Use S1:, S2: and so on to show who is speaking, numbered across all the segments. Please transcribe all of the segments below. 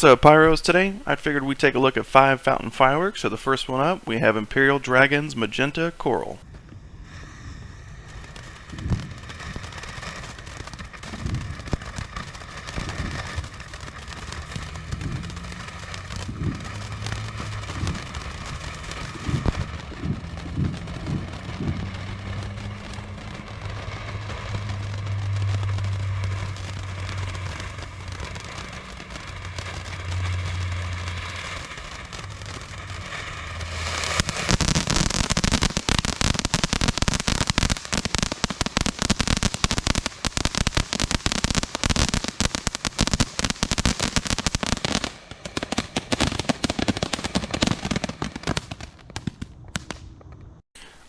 S1: What's up, Pyros? Today I figured we'd take a look at 5 fountain fireworks. So the first one up, we have Imperial Dragon's Magenta Coral.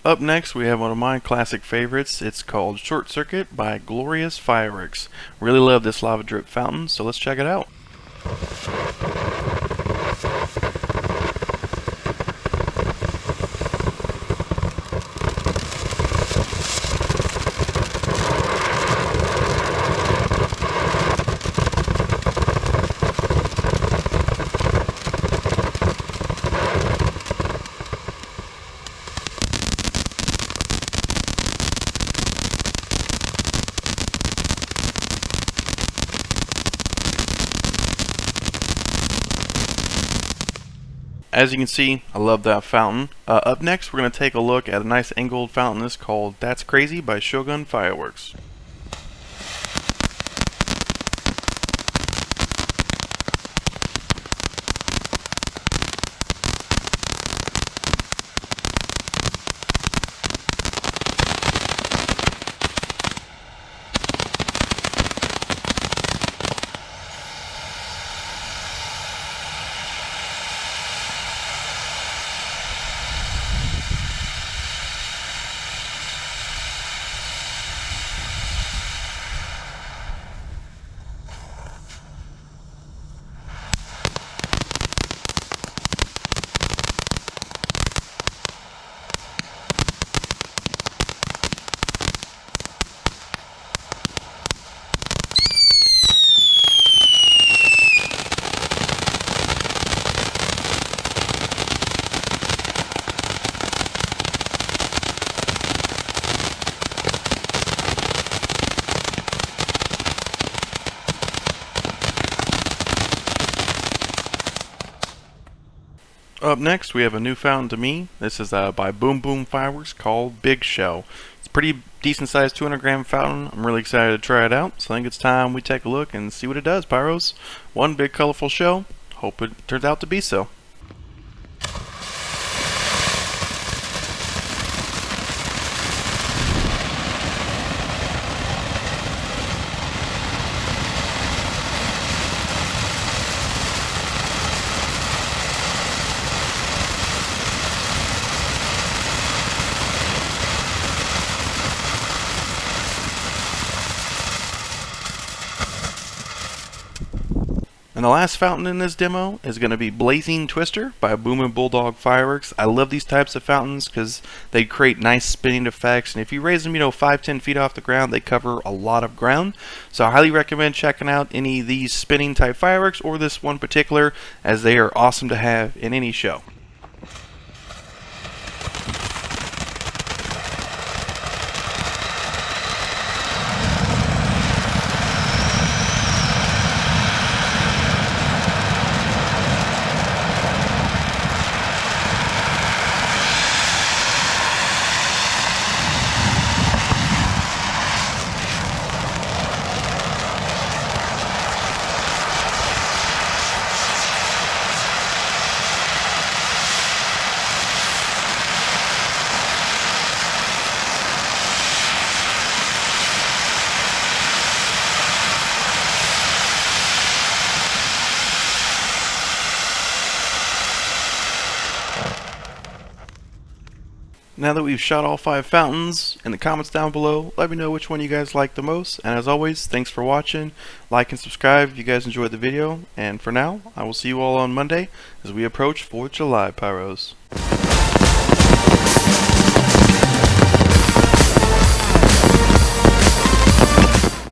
S1: Up next, we have one of my classic favorites. It's called Short Circuit by Glorious Fireworks. Really love this lava drip fountain, so let's check it out. As you can see, I love that fountain. Up next, we're going to take a look at a nice angled fountain. This called That's Crazy by Shogun Fireworks. Up next, we have a new fountain to me. This is by Boomin Fireworks called Big Shell. It's a pretty decent sized 200 gram fountain. I'm really excited to try it out, so I think it's time we take a look and see what it does, Pyros. One big colorful shell. Hope it turns out to be so. And the last fountain in this demo is going to be Blazing Twister by Boomin Bulldog Fireworks. I love these types of fountains because they create nice spinning effects, and if you raise them 5-10 feet off the ground, they cover a lot of ground. So I highly recommend checking out any of these spinning type fireworks, or this one particular, as they are awesome to have in any show. Now that we've shot all 5 fountains, in the comments down below, let me know which one you guys like the most. And as always, thanks for watching. Like and subscribe if you guys enjoyed the video. And for now, I will see you all on Monday as we approach 4th of July, Pyros.